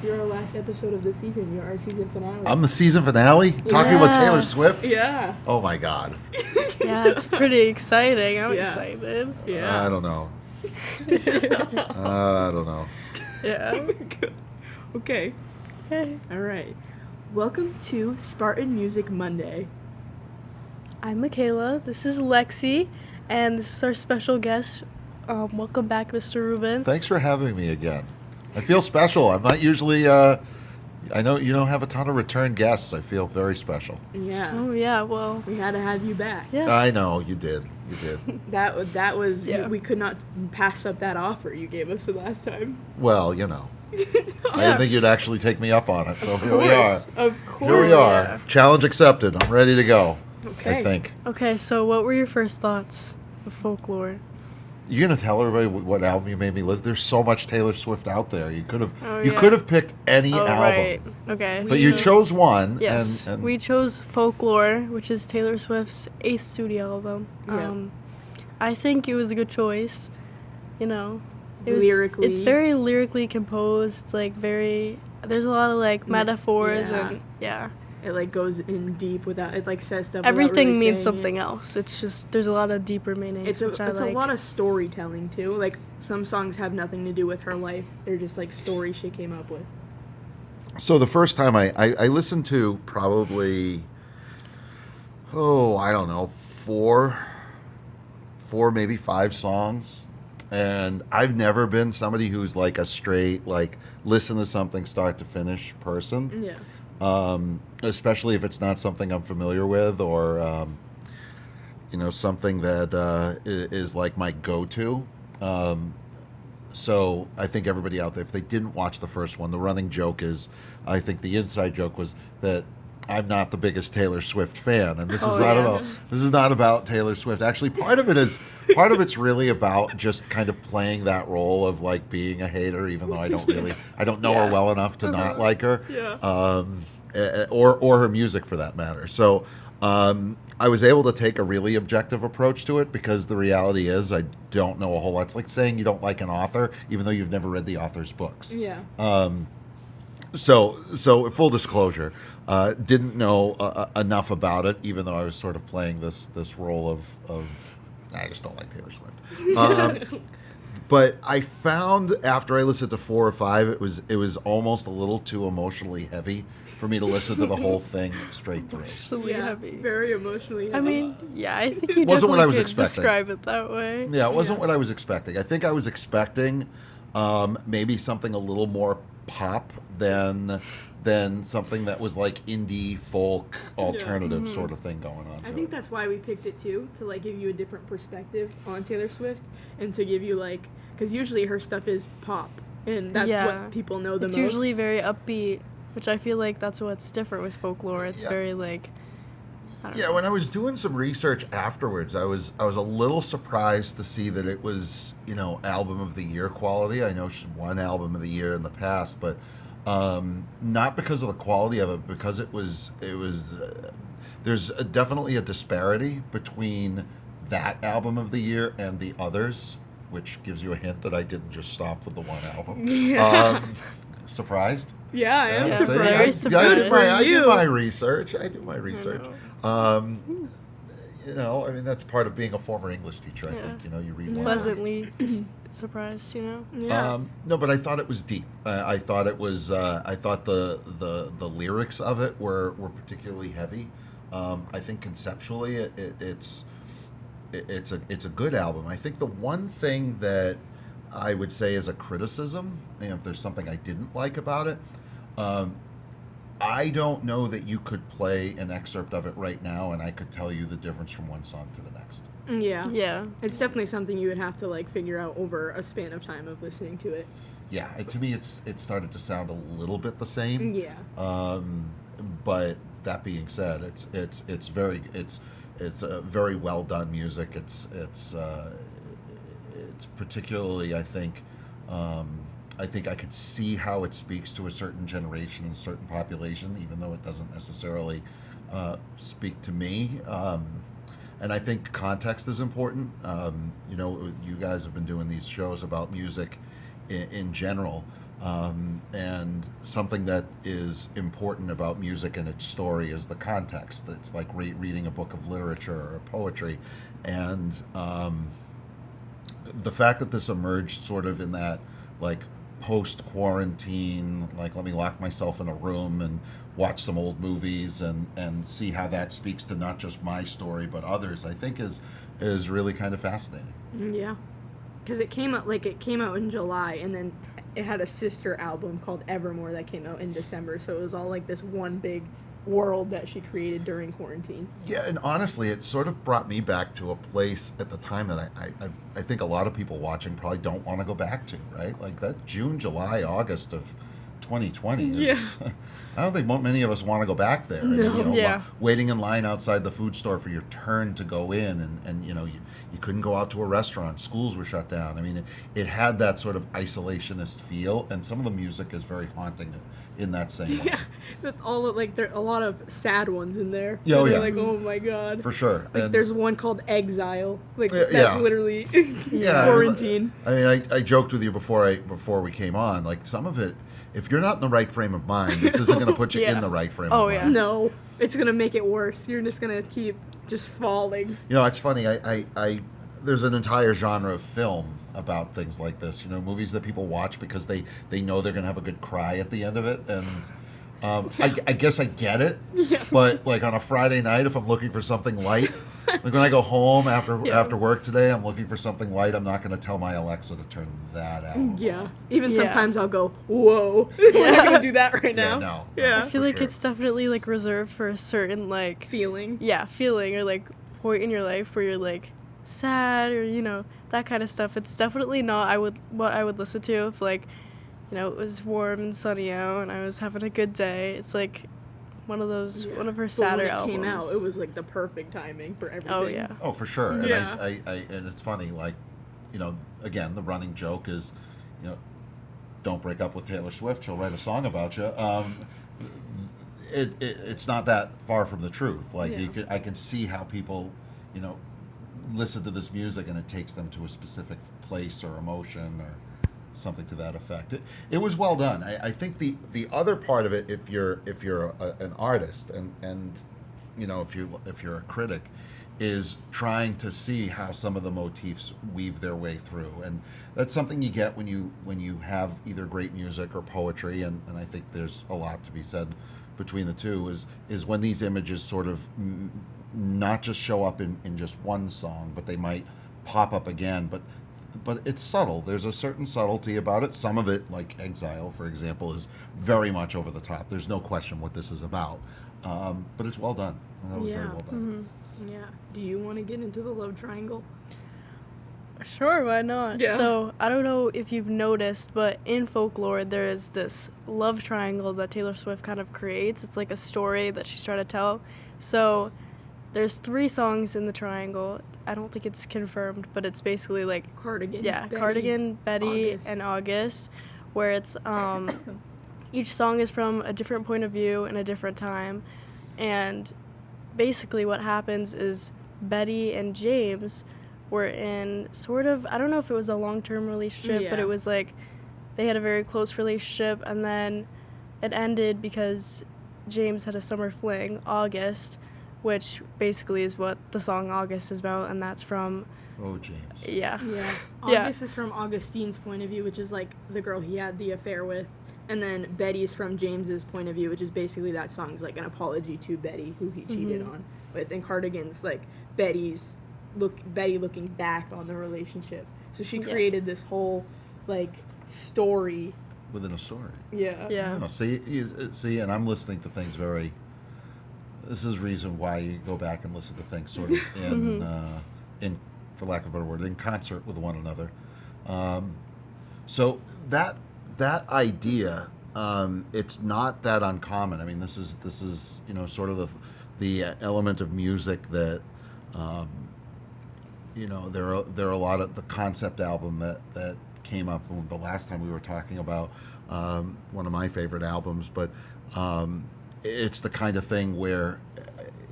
You're our last episode of the season. You're our season finale. I'm the season finale? Talking about Taylor Swift? Yeah. Oh my God. Yeah, it's pretty exciting. I'm excited. Yeah. I don't know. I don't know. Yeah. Okay. All right. Welcome to Spartan Music Monday. I'm Mikayla. This is Lexi. And this is our special guest. Welcome back, Mr. Rubin. Thanks for having me again. I feel special. I'm not usually, I know you don't have a ton of return guests. I feel very special. Yeah. Oh, yeah, well. We had to have you back. Yeah. I know, you did. You did. That was, Yeah. we could not pass up that offer you gave us the last time. Well, you know. I didn't think you'd actually take me up on it, so here we are. Of course. Here we are. Yeah. Challenge accepted. I'm ready to go. Okay. I think. Okay, so what were your first thoughts of Folklore? You gonna tell everybody what album you made me listen? There's so much Taylor Swift out there. You could have Oh, you yeah. could have picked any Oh, album, right. Okay. but you so- chose one. Yes, and we chose Folklore, which is Taylor Swift's 8th studio album. Yeah. I think it was a good choice. You know, Lyrically. it's very lyrically composed. It's like very. There's a lot of like metaphors yeah. and yeah. It like goes in deep without, it like says stuff Everything without really means saying something it. else. It's just there's a lot of deeper meanings. It's which I like. a lot of storytelling too. Like some songs have nothing to do with her life. They're just like stories she came up with. So the first time I listened to probably, I don't know, four, maybe 5 songs. And I've never been somebody who's like a straight, like, listen to something start to finish person. Yeah. Especially if it's not something I'm familiar with or, something that is like my go-to. So I think everybody out there, if they didn't watch the first one, the running joke is, I think the inside joke was that I'm not the biggest Taylor Swift fan, and this is not about Taylor Swift. Actually, part of it's really about just kind of playing that role of like being a hater, even though I don't know her well enough to not like her, or her music for that matter. So I was able to take a really objective approach to it because the reality is I don't know a whole lot. It's like saying you don't like an author, even though you've never read the author's books. Yeah. So full disclosure, didn't know enough about it, even though I was sort of playing this role of I just don't like Taylor Swift. But I found after I listened to 4 or 5, it was almost a little too emotionally heavy for me to listen to the whole thing straight through. Emotionally heavy. Very emotionally heavy. I mean, yeah, I think you Wasn't what definitely I was could expecting. describe it that way. Yeah, it wasn't what I was expecting. I think I was expecting maybe something a little more pop than something that was like indie folk alternative sort of thing going on. I think that's why we picked it too, to like give you a different perspective on Taylor Swift and to give you like, because usually her stuff is pop and that's what people know the most. It's usually very upbeat, which I feel like that's what's different with Folklore. It's very like, I don't know. When I was doing some research afterwards, I was a little surprised to see that it was, album of the year quality. I know she's won album of the year in the past, but not because of the quality of it, because it was there's definitely a disparity between that album of the year and the others, which gives you a hint that I didn't just stop with the one album. Yeah. Surprised? Yeah, I am Yeah, surprised. very surprised. I You. did my research. I mean, that's part of being a former English teacher. I think, you read more. Pleasantly surprised, Yeah. No, but I thought it was deep. I thought it was. I thought the lyrics of it were particularly heavy. I think conceptually, it's a good album. I think the one thing that I would say is a criticism, if there's something I didn't like about it, I don't know that you could play an excerpt of it right now and I could tell you the difference from one song to the next. Yeah. Yeah. It's definitely something you would have to like figure out over a span of time of listening to it. Yeah, to me, it started to sound a little bit the same. Yeah. But that being said, it's very very well done music. It's particularly, I think I could see how it speaks to a certain generation and certain population, even though it doesn't necessarily speak to me. And I think context is important. You guys have been doing these shows about music in general. And something that is important about music and its story is the context. It's like reading a book of literature or poetry. And the fact that this emerged sort of in that, like, post-quarantine, like, let me lock myself in a room and watch some old movies and see how that speaks to not just my story but others, I think is really kind of fascinating. Yeah. Because it came out in July, and then it had a sister album called Evermore that came out in December. So it was all like this one big world that she created during quarantine. Yeah, and honestly, it sort of brought me back to a place at the time that I think a lot of people watching probably don't want to go back to, right? Like that June, July, August of 2020 is... Yeah. I don't think many of us want to go back there. No. I mean, Yeah. Waiting in line outside the food store for your turn to go in, and you couldn't go out to a restaurant. Schools were shut down. I mean, it had that sort of isolationist feel, and some of the music is very haunting in that same way. Yeah, that's all. Like there are a lot of sad ones in there. Yeah, oh, They're yeah. Like, oh my god. For sure. Like And there's one called Exile. Like Yeah, that's yeah. literally Yeah, quarantine. I mean, I joked with you before we came on. Like some of it, if you're not in the right frame of mind, this isn't going to put you Yeah. in the right frame Oh, of yeah. mind. No, it's gonna make it worse. You're just gonna keep just falling. You know, it's funny. I there's an entire genre of film about things like this. You know, movies that people watch because they know they're going to have a good cry at the end of it. And I guess I get it. Yeah. But like on a Friday night, if I'm looking for something light, like when I go home after work today, I'm looking for something light. I'm not going to tell my Alexa to turn that out. Yeah. Even Yeah. sometimes I'll go, whoa. We're not gonna do that right Yeah, now. no. Yeah. I feel For like sure. it's definitely like reserved for a certain like Feeling. feeling or like point in your life where you're like sad or that kind of stuff. It's definitely not what I would listen to if like it was warm and sunny out and I was having a good day. It's like one of those Yeah. one of her But sadder when it albums. came out, it was like the perfect timing for everything. Oh yeah. Oh, for sure. And Yeah. and it's funny, like, again, the running joke is, don't break up with Taylor Swift. She'll write a song about you. It's not that far from the truth. Like, Yeah. I can see how people, listen to this music and it takes them to a specific place or emotion or something to that effect. It was well done. I think the other part of it, if you're an artist and if you're a critic, is trying to see how some of the motifs weave their way through, and that's something you get when you have either great music or poetry, and I think there's a lot to be said between the two. Is when these images sort of not just show up in just one song, but they might pop up again, but it's subtle. There's a certain subtlety about it. Some of it, like Exile, for example, is very much over the top. There's no question what this is about, but it's well done. And that was very Yeah. well done. Yeah. Do you want to get into the love triangle? Sure, why not? Yeah. So, I don't know if you've noticed, but in Folklore, there is this love triangle that Taylor Swift kind of creates. It's like a story that she's trying to tell. So, there's 3 songs in the triangle. I don't think it's confirmed, but it's basically like, Cardigan. Betty, Cardigan, Betty, and August, where it's, each song is from a different point of view and a different time. And basically what happens is Betty and James were in sort of, I don't know if it was a long-term relationship, but Yeah. it was like they had a very close relationship, and then it ended because James had a summer fling, August, which basically is what the song August is about, and that's from, Oh, James. yeah. Yeah. Yeah. August is from Augustine's point of view, which is like the girl he had the affair with. And then Betty's from James's point of view, which is basically that song's like an apology to Betty, who he cheated on with. And Cardigan's like Betty looking back on the relationship. So she created this whole like story. Within a story. Yeah. Yeah. Oh, see, and I'm listening to things very. This is reason why you go back and listen to things sort of in, for lack of a better word, in concert with one another. So that idea, it's not that uncommon. I mean, this is sort of the element of music that there are a lot of the concept album that came up the last time we were talking about one of my favorite albums, but it's the kind of thing where,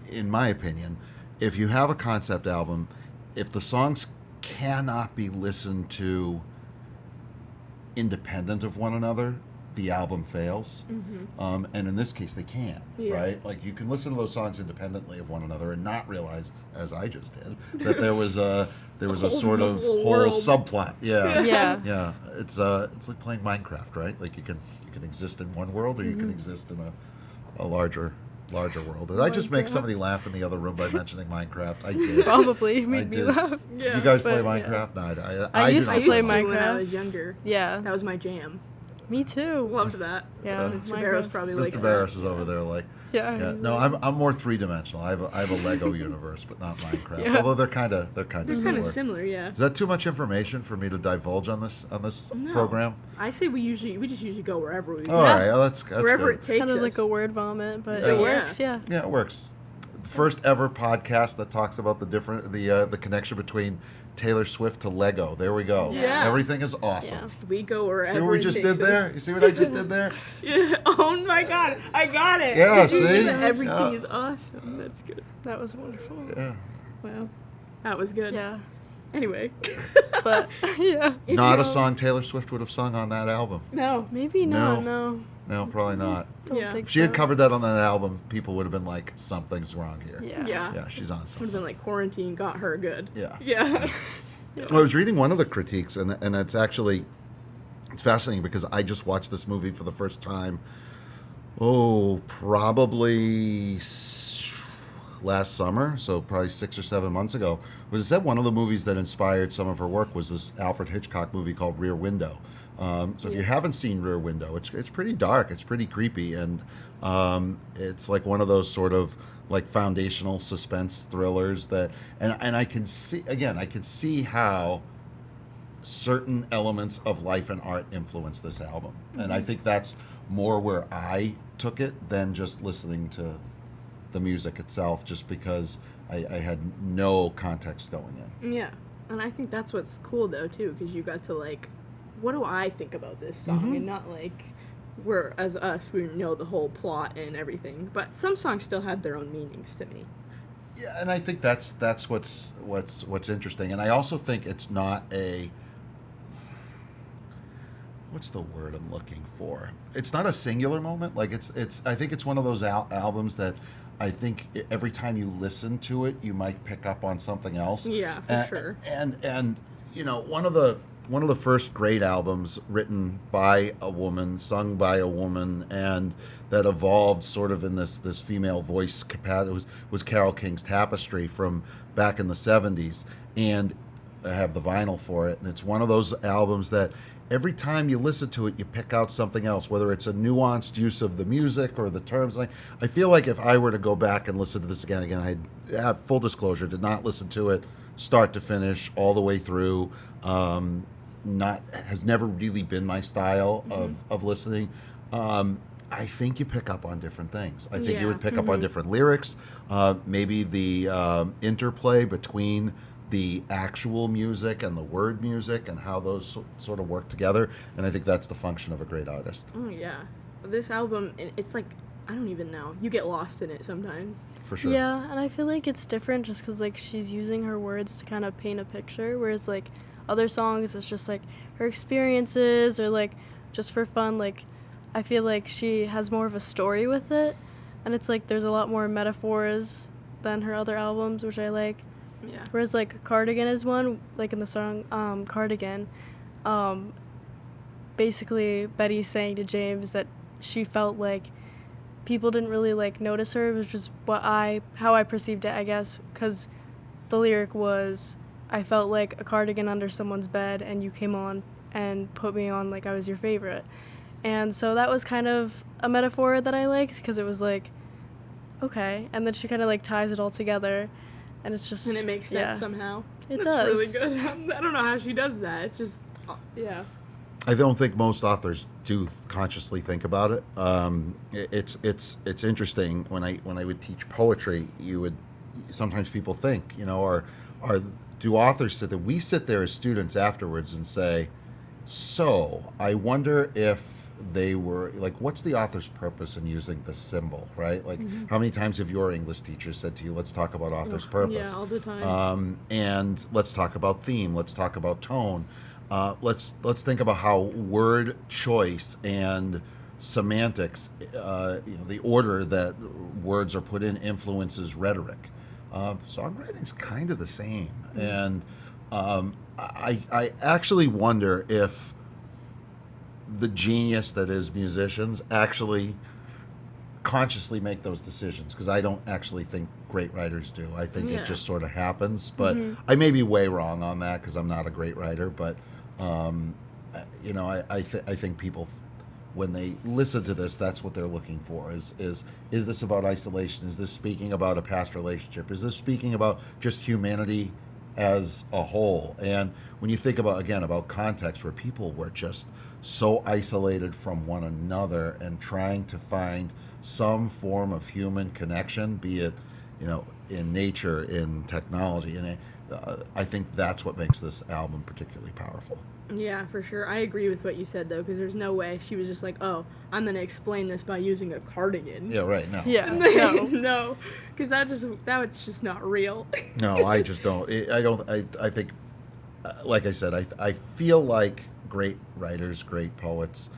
in my opinion, if you have a concept album, if the songs cannot be listened to independent of one another, the album fails. And in this case, they can, Yeah. right? Like, you can listen to those songs independently of one another and not realize, as I just did, that there was a sort of whole whole world. subplot. Yeah. Yeah. Yeah. It's like playing Minecraft, right? Like, you can exist in one world, or you can exist in a larger world. Did I just make somebody laugh in the other room by mentioning Minecraft? I did. Probably I made me did. laugh. Yeah. You guys play But, yeah. Minecraft? No, I used do to not play when I Minecraft. was younger. Yeah. That was my jam. Me too. Loved that. Yeah. Mr. Barros Minecraft. probably Mr. likes Barros is over there like, Yeah. yeah. No, I'm more three dimensional. I have a Lego universe, but not Minecraft. Yeah. Although they're kind of They're kind similar. of similar, yeah. Is that too much information for me to divulge on this No. program? I say we just usually go wherever we All go. right, well, that's Wherever good. it takes Kind of us. like a word vomit, but Yeah. it Yeah. works. Yeah. Yeah, it works. The first ever podcast that talks about the connection between Taylor Swift to Lego. There we go. Yeah. Everything is awesome. We go wherever See what we it just takes did there? us. You see what I just did there? Yeah. Oh my god, I got it. Yeah, You did see? that. Everything Yeah. is awesome. That's good. That was wonderful. Yeah. Wow. That was good. Yeah. Anyway. But yeah. If Not you a don't- song Taylor Swift would have sung on that album. No. Maybe not. No. No, probably not. Don't Yeah. think If she had so. covered that on that album, people would have been like, something's wrong here. Yeah. Yeah. Yeah, she's on Would have something. been like quarantine got her good. Yeah. Yeah. I was reading one of the critiques, and it's actually, it's fascinating because I just watched this movie for the first time, probably last summer, so probably 6 or 7 months ago. Was it said one of the movies that inspired some of her work was this Alfred Hitchcock movie called Rear Window. So if you haven't seen Rear Window, it's pretty dark, it's pretty creepy, and it's like one of those sort of like foundational suspense thrillers that, and I can see how certain elements of life and art influence this album, and I think that's more where I took it than just listening to the music itself, just because I had no context going in. Yeah. And I think that's what's cool though too, because you got to like, what do I think about this song, and not like we're as us we know the whole plot and everything. But some songs still have their own meanings to me. Yeah, and I think that's what's interesting, and I also think it's not a, what's the word I'm looking for? It's not a singular moment. Like it's I think it's one of those albums that I think every time you listen to it, you might pick up on something else. Yeah, for sure. And you know, one of the first great albums written by a woman, sung by a woman, and that evolved sort of in this female voice capacity was Carole King's Tapestry from back in the 70s, and I have the vinyl for it, and it's one of those albums that every time you listen to it, you pick out something else, whether it's a nuanced use of the music or the terms. I feel like if I were to go back and listen to this again, I'd have full disclosure, did not listen to it start to finish all the way through. Has never really been my style of listening. I think you pick up on different things. I think Yeah. you would pick up on different lyrics, maybe the interplay between the actual music and the word music and how those sort of work together. And I think that's the function of a great artist. Oh yeah. This album, it's like, I don't even know. You get lost in it sometimes. For sure. Yeah, and I feel like it's different just because, like, she's using her words to kind of paint a picture, whereas, like, other songs, it's just, like, her experiences or, like, just for fun. Like, I feel like she has more of a story with it, and it's, like, there's a lot more metaphors than her other albums, which I like. Yeah. Whereas, like, Cardigan is one, like, in the song Cardigan, basically Betty's saying to James that she felt like people didn't really, like, notice her. It was just how I perceived it, I guess, because the lyric was, I felt like a cardigan under someone's bed, and you came on and put me on like I was your favorite. And so that was kind of a metaphor that I liked, because it was like, okay. And then she kind of, like, ties it all together, and it's just... And it makes sense somehow. It That's does. really good. I don't know how she does that. It's just, yeah. I don't think most authors do consciously think about it. It's interesting when I would teach poetry. Sometimes people think, or do authors sit there? We sit there as students afterwards and say, so I wonder if they were like, what's the author's purpose in using this symbol, right? Like, how many times have your English teachers said to you, let's talk about author's purpose? Yeah, all the time. And let's talk about theme. Let's talk about tone. let's think about how word choice and semantics, the order that words are put in, influences rhetoric. Songwriting's kind of the same, and I actually wonder if the genius that is musicians actually consciously make those decisions, because I don't actually think great writers do. I think it just sort of happens, but I may be way wrong on that because I'm not a great writer. But I think people, when they listen to this, that's what they're looking for. Is this about isolation? Is this speaking about a past relationship? Is this speaking about just humanity as a whole? And when you think about context, where people were just so isolated from one another and trying to find some form of human connection, be it, in nature, in technology, and I think that's what makes this album particularly powerful. Yeah, for sure. I agree with what you said, though, because there's no way she was just like, oh, I'm going to explain this by using a cardigan. Yeah, right. No. Yeah. No, because that was just not real. No, I just don't. I think, like I said, I feel like great writers, great poets,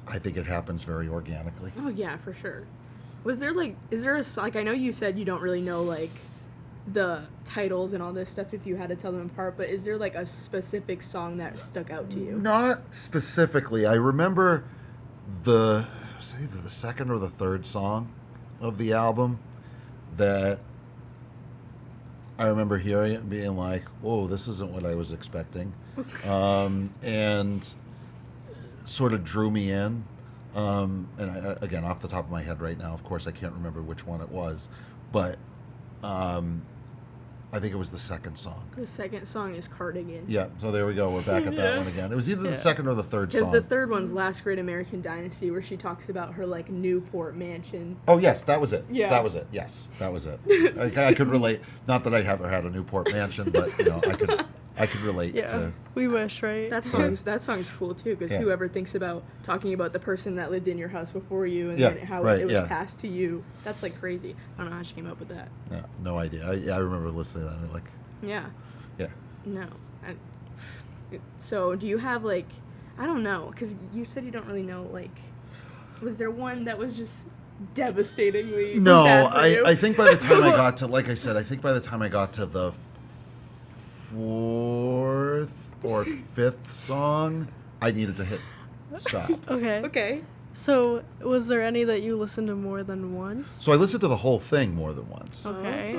I think it happens very organically. Oh, yeah, for sure. Is there a song, I know you said you don't really know, the titles and all this stuff if you had to tell them apart, but is there, a specific song that stuck out to you? Not specifically. I remember either the second or the third song of the album that I remember hearing it and being like, whoa, this isn't what I was expecting. And sort of drew me in. And again, off the top of my head right now, of course, I can't remember which one it was, but I think it was the second song. The second song is Cardigan. Yeah, so there we go. We're back at that one again. It was either the second or the third song. Because the third one's Last Great American Dynasty, where she talks about her, Newport mansion. Oh, yes, that was it. Yeah. That was it. Yes, that was it. I could relate. Not that I ever had a Newport mansion, but, I could relate to... We wish, right? That song's cool, too, because whoever thinks about talking about the person that lived in your house before you and then how it was passed to you, that's, crazy. I don't know how she came up with that. Yeah, no idea. I remember listening to that. Yeah. Yeah. No. So, do you have, I don't know, because you said you don't really know, was there one that was just devastatingly sad for you? I think by the time I got to, like I said, the fourth or fifth song, I needed to hit stop. Okay. So, was there any that you listened to more than once? So I listened to the whole thing more than once. Okay.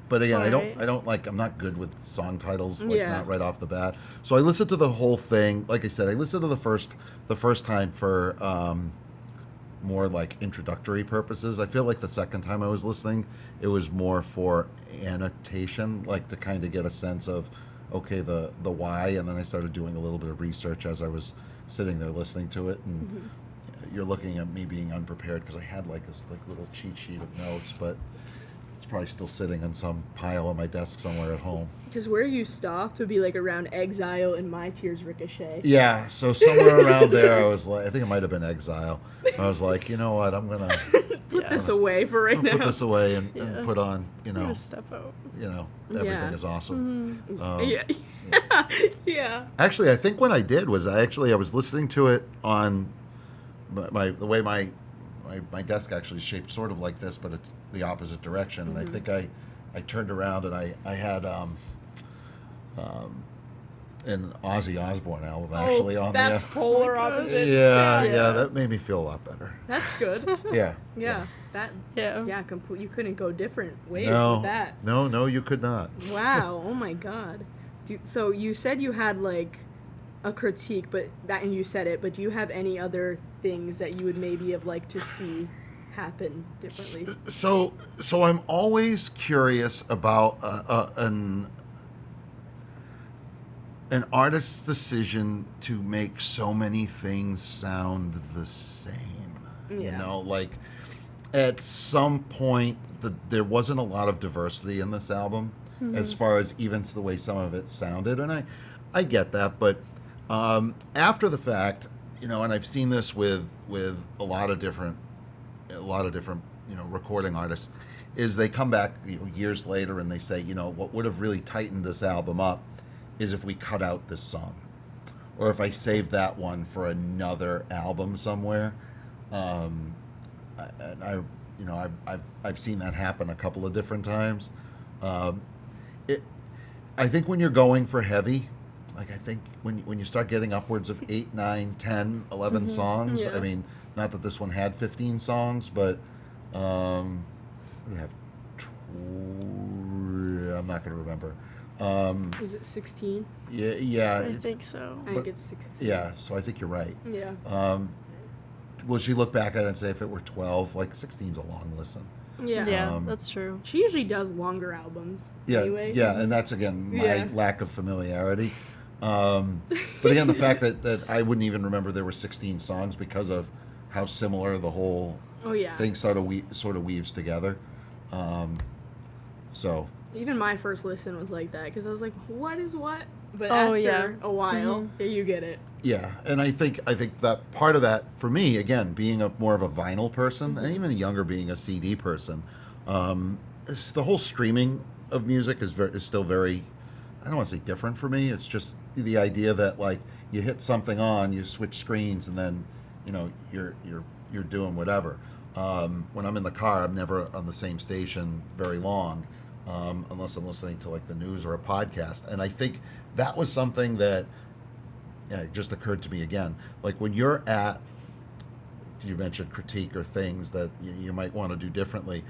But again, Right. I don't I'm not good with song titles, not right off the bat. So I listened to the whole thing. Like I said, I listened to the first time for more introductory purposes. I feel like the second time I was listening, it was more for annotation, to kind of get a sense of, okay, the why, and then I started doing a little bit of research as I was sitting there listening to it, and you're looking at me being unprepared because I had this little cheat sheet of notes, but it's probably still sitting on some pile on my desk somewhere at home. Because where you stopped would be around Exile and My Tears Ricochet. Yeah, so somewhere around there, I was I think it might have been Exile. I was like, you know what, I'm gonna put this away for right now. Put this away and put on, Step out. Everything is awesome. Yeah. Actually, I think what I did was I was listening to it on the way my desk actually is shaped sort of like this, but it's the opposite direction. And I think I turned around and I had an Ozzy Osbourne album actually on there. That's polar opposite. Yeah, that made me feel a lot better. That's good. Yeah. Complete. You couldn't go different ways with that. No, you could not. Wow. Oh my God. So you said you had a critique, and you said it, but do you have any other things that you would maybe have liked to see happen differently? So I'm always curious about an artist's decision to make so many things sound the same. At some point there wasn't a lot of diversity in this album, as far as even the way some of it sounded, and I get that, but after the fact, and I've seen this with a lot of different recording artists, is they come back years later and they say, what would have really tightened this album up is if we cut out this song, or if I saved that one for another album somewhere. And I've seen that happen a couple of different times. I think when you're going for heavy, like I think when you start getting upwards of 8, 9, 10, 11 songs, Yeah. I mean, not that this one had 15 songs, but what do we have? I'm not going to remember. Is it 16? Yeah. I think so. I think it's 16. Yeah, so I think you're right. Yeah. Will she look back at it and say if it were 12, like 16's a long listen? Yeah. Yeah, that's true. She usually does longer albums. Yeah, Anyway. yeah, and that's again my Yeah. lack of familiarity. But again, the fact that I wouldn't even remember there were 16 songs because of how similar the whole Oh yeah. thing sort of weaves together. So Even my first listen was like that because I was like, "What is what?" But Oh, after yeah. a while, yeah, you get it. yeah, and I think that part of that for me, again, being more of a vinyl person, and even younger being a CD person, it's the whole streaming of music is still very, I don't want to say different for me. It's just the idea that like you hit something on, you switch screens, and then you're doing whatever. When I'm in the car, I'm never on the same station very long, unless I'm listening to like the news or a podcast. And I think that was something that it just occurred to me again. Like when you're at, you mentioned critique or things that you might want to do differently.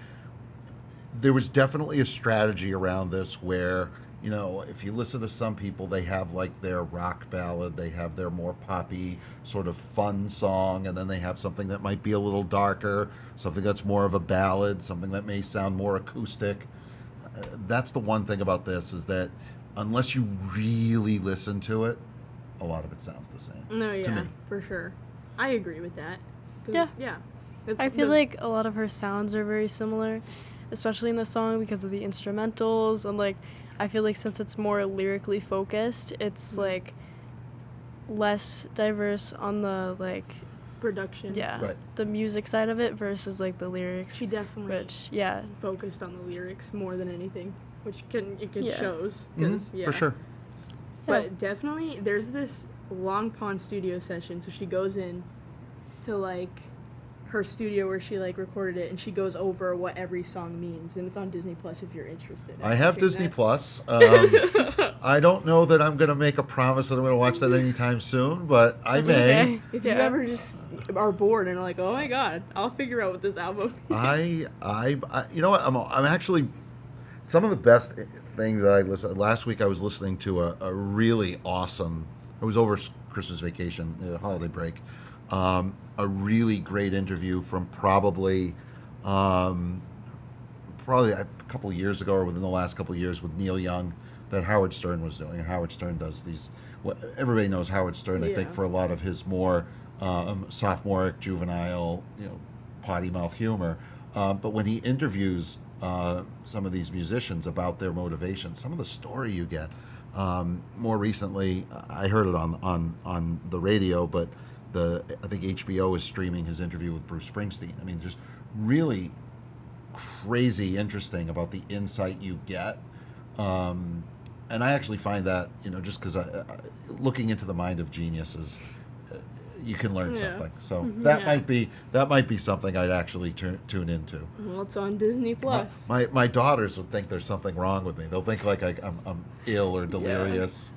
There was definitely a strategy around this where, if you listen to some people, they have like their rock ballad, they have their more poppy sort of fun song, and then they have something that might be a little darker, something that's more of a ballad, something that may sound more acoustic. That's the one thing about this is that unless you really listen to it, a lot of it sounds the same. No, yeah, to me. for sure. I agree with that. 'Cause, Yeah. Yeah. I feel like a lot of her sounds are very similar, especially in the song because of the instrumentals, and like I feel like since it's more lyrically focused, it's like less diverse on the like production. Right. the music side of it versus like the lyrics. She definitely Which yeah, focused on the lyrics more than anything, which Yeah. shows. Mhm, 'Cause, yeah. For sure. But definitely, there's this Long Pond studio session. So she goes in to like her studio where she like recorded it, and she goes over what every song means, and it's on Disney Plus if you're interested. I have watching Disney that. Plus. I don't know that I'm going to make a promise that I'm going to watch that anytime soon, but I That's may. okay. If you ever just are bored and are like, oh my god, I'll figure out what this album is. I you know what? I'm actually some of the best things that I listened. Last week I was listening to a really awesome. It was over Christmas vacation, holiday break. A really great interview from probably a couple of years ago or within the last couple of years with Neil Young that Howard Stern was doing. Howard Stern does these. Everybody knows Howard Stern. I think Yeah. for a lot of his more sophomoric, juvenile, potty mouth humor. But when he interviews some of these musicians about their motivation, some of the story you get. More recently, I heard it on the radio, but I think HBO is streaming his interview with Bruce Springsteen. I mean, just really crazy interesting about the insight you get. And I actually find that, just because looking into the mind of geniuses, you can learn Yeah. something. So Mhm. that Yeah. might be something I'd actually tune into. Well, it's on Disney Plus. My daughters would think there's something wrong with me. They'll think like I'm ill or delirious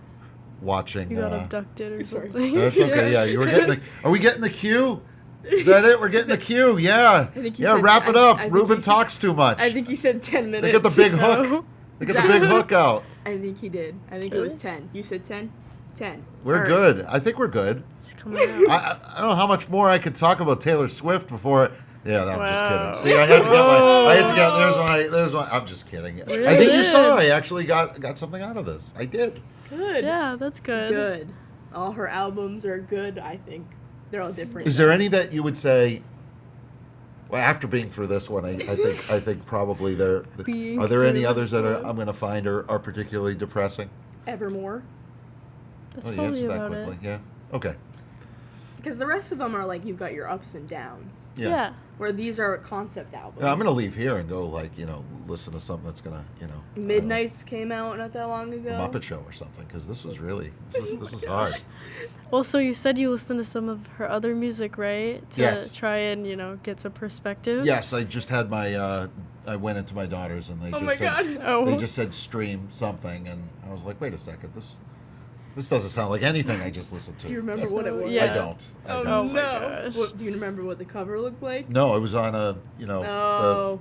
watching. you got abducted or Sorry. something. That's okay. Yeah, you were getting. Are we getting the cue? Is that it? We're getting the cue. Yeah. think you Yeah. said- Wrap it I up. think Ruben you- talks too much. I think you said 10 minutes. They get the big hook. No. They get the big hook out. I think he did. I think it was Really? 10. You said 10? 10. We're All right. good. I think we're good. It's coming out. I don't know how much more I could talk about Taylor Swift before. Yeah, no, I'm just kidding. Wow. See, I had to get my. I had to get. There's my. I'm just kidding. I think you saw. I actually got something out of this. I did. Good. Yeah, that's good. Good. All her albums are good, I think. They're all different. Is there any that you would say? Well, after being through this one, I think probably there. Being Are there any through others this that one. I'm going to find are particularly depressing? Evermore? That's Oh, you probably answered that about quickly. it. Yeah. Okay. Because the rest of them are like you've got your ups and downs. Yeah. Where these are concept albums. Yeah, I'm gonna leave here and go like listen to something that's gonna Midnights came out not that long ago. Muppet Show or something, because this was hard. Well, so you said you listened to some of her other music, right? To Yes. try and, get some perspective? Yes, I just had my I went into my daughter's and they Oh just my said God. Oh. they just said stream something, and I was like, wait a second, this doesn't sound like anything I just listened to. Do you remember what it was? Yeah. I don't. Oh, Oh no. my gosh. What, do you remember what the cover looked like? No, it was on a Oh.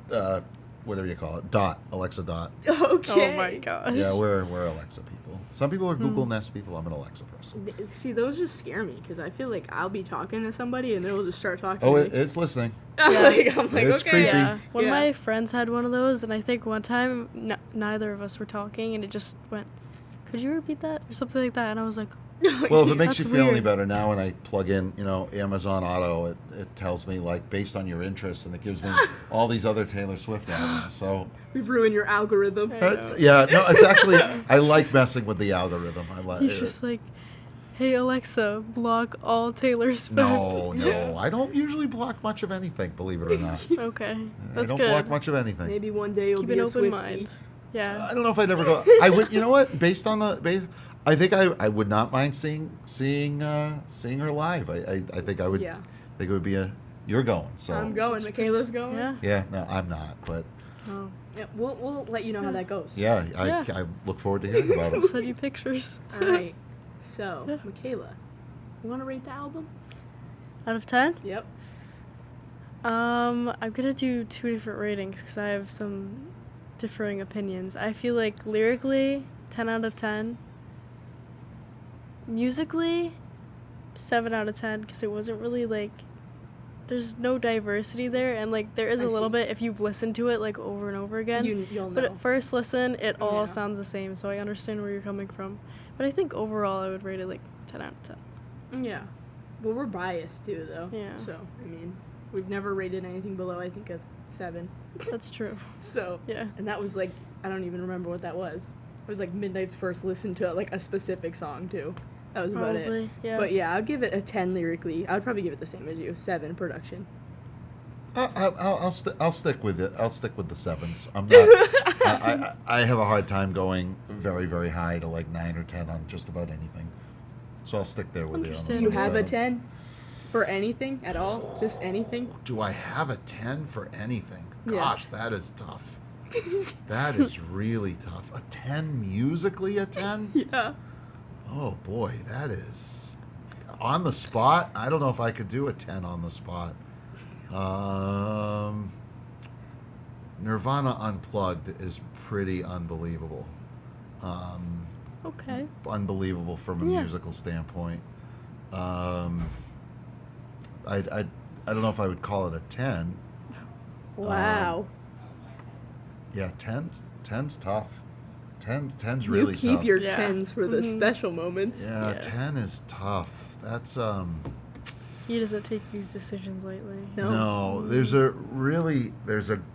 the whatever you call it, Alexa Dot. Okay. Oh my gosh. Yeah, we're Alexa people. Some people are Google Nest people. I'm an Alexa person. See, those just scare me because I feel like I'll be talking to somebody and they'll just start talking Oh, to me. it's listening. I'm like, It's okay. creepy. Yeah. One Yeah. of my friends had one of those, and I think one time neither of us were talking, and it just went, could you repeat that? Or something like that. And I was like, Well, if it makes That's you feel any weird. better, now when I plug in, Amazon Auto, it tells me like based on your interests, and it gives me all these other Taylor Swift albums. So We've ruined your algorithm. it's actually I like messing with the algorithm. I like. he's just like, hey, Alexa, block all Taylor Swift. No, I don't usually block much of anything. Believe it or not, Okay. That's I don't good. block much of anything. Maybe one day you'll Keep be an a open Swiftie. mind. Yeah. I don't know if I'd ever go. I would. You know what? Based on I think I would not mind seeing her live. I think I would. Yeah. I think it would be you're going. So I'm going. Michaela's going. Yeah. Yeah, no, I'm not. But Oh. Yeah, we'll let you know how that goes. yeah, Yeah. I look forward to hearing about I'll it. send you pictures. All right. So, Michaela, you want to rate the album? Out of 10? Yep. I'm gonna do 2 different ratings because I have some differing opinions. I feel like lyrically, 10 out of 10. Musically, 7 out of 10 because it wasn't really like, there's no diversity there, and like there is I a little see. bit if you've listened to it like over and over again. You'll know. But at first listen, it all Yeah. sounds the same, so I understand where you're coming from. But I think overall I would rate it like 10 out of 10. Yeah. Well, we're biased too, though. Yeah. So, I mean, we've never rated anything below, I think, a 7. That's true. So, Yeah. and that was like, I don't even remember what that was. It was like Midnight's first listen to like a specific song too. That was about it. Probably, yeah. But yeah, I'd give it a 10 lyrically. I'd probably give it the same as you, 7 production. I'll stick with it. I'll stick with the 7s. I'm not. I have a hard time going very very high to like 9 or 10 on just about anything. So I'll stick there with you. Understand. Do you have a 7. 10 for anything at all? Just anything? Do I have a 10 for anything? Yeah. Gosh, that is tough. That is really tough. A 10 musically, a 10? Yeah. Oh boy, that is on the spot. I don't know if I could do a 10 on the spot. Nirvana Unplugged is pretty unbelievable. Okay. Unbelievable from a Yeah. musical standpoint. I don't know if I would call it a 10. Wow. Yeah, 10's tough. 10's really you keep tough. your Yeah. 10s for the Mhm. special moments. Yeah, Yeah. 10 is tough. That's He doesn't take these decisions lightly. No. there's a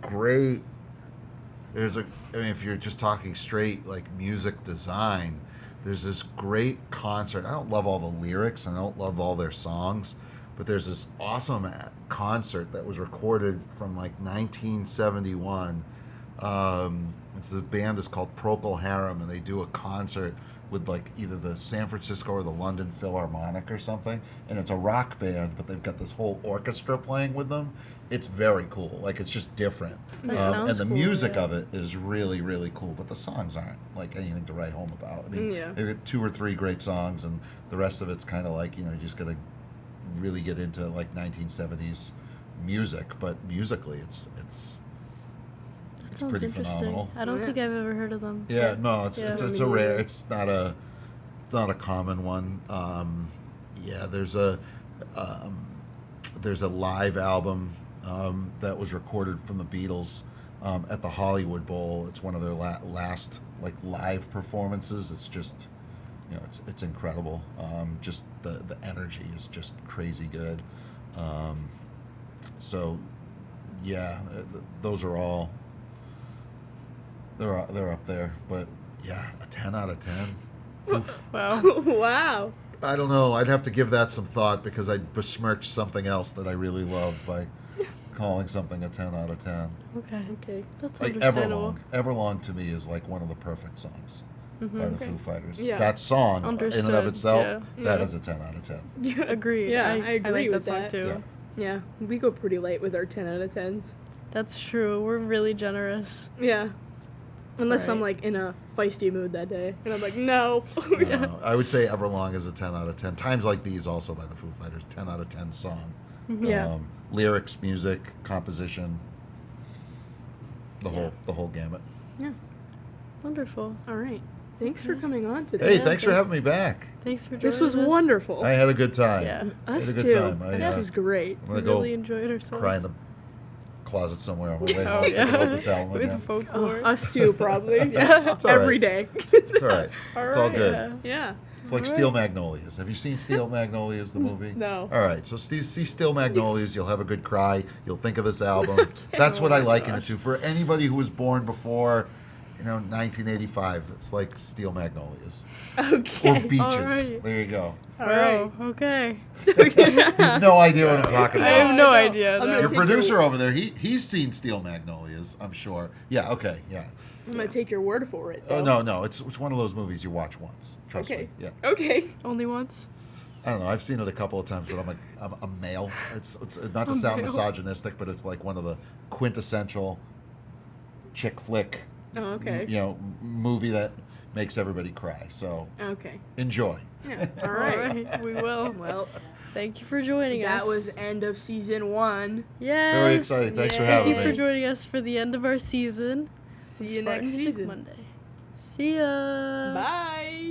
great I mean, if you're just talking straight like music design, there's this great concert. I don't love all the lyrics and I don't love all their songs, but there's this awesome concert that was recorded from like 1971. The band is called Procol Harum, and they do a concert with like either the San Francisco or the London Philharmonic or something, and it's a rock band, but they've got this whole orchestra playing with them. It's very cool. Like, it's just different. That sounds and the cool, music yeah. of it is really, really cool, but the songs aren't like anything to write home about. I mean, Yeah. they've got 2 or 3 great songs, and the rest of it's kind of like, you just got to really get into like 1970s music, but musically That it's sounds pretty interesting. phenomenal. I don't Yeah. think I've ever heard of them. Yeah, no, it's Yeah. it's Me a rare. neither. It's not a common one. There's a live album that was recorded from the Beatles at the Hollywood Bowl. It's one of their last like live performances. It's just it's incredible. Just the energy is just crazy good. So yeah, those are all. They're up there, but yeah, a 10 out of 10. Wow. Wow. I don't know. I'd have to give that some thought because I'd besmirch something else that I really love by calling something a 10 out of 10. Okay, that's Like understandable. Everlong to me is like one of the perfect songs by the Foo Fighters. Yeah. That song in and of Understood, itself, yeah. that Yeah. is a 10 out of 10. Agreed. Yeah, I I agree like with that song that. too. Yeah. Yeah, we go pretty light with our 10 out of 10s. That's true. We're really generous. Yeah. Unless I'm right. like in a feisty mood that day. And I'm like, no. I would say Everlong is a 10 out of 10. Times Like These also by the Foo Fighters, 10 out of 10 song. Yeah. Lyrics, music, composition, the whole gamut. Yeah. Wonderful. All right. Thanks for coming on today. Hey, thanks for having me back. Thanks for joining This was us. wonderful. I had a good time. Yeah. I had Us a good too. time. This was great. I'm gonna We really go enjoyed ourselves. cry in the closet somewhere on my way home. Oh, Think yeah. about this album With again. folklore. Us too, probably. It's all right. Every day. It's all right. It's all right. good. Yeah. It's like Steel Magnolias. Have you seen Steel Magnolias, the movie? No. All right, so see Steel Magnolias. You'll have a good cry. You'll think of this album. That's what I liken it to. For anybody who was born before, 1985, it's like Steel Magnolias. Okay. Or Beaches. All right. There you go. All right. Wow, okay. You have no idea what I'm talking I about. have no I know. idea. I'm no. gonna Your take producer over there, he's seen Steel Magnolias, I'm sure. Yeah, okay, yeah. I'm going to take your word for it. Oh, though. no, it's one of those movies you watch once. Trust Okay. me. Yeah. Okay. Only once? I don't know. I've seen it a couple of times, but I'm a male. It's not to sound male. misogynistic, but it's like one of the quintessential chick flick, Oh, okay. movie that makes everybody cry. So Okay. enjoy. Yeah. All All right. right, we will. Well, Thank you for joining us. that was end of season 1. Yes. Very excited. Thanks for Yay. having Thank you me. for joining us for the end of our season. See you Spartan next Music season. Monday. See ya. Bye.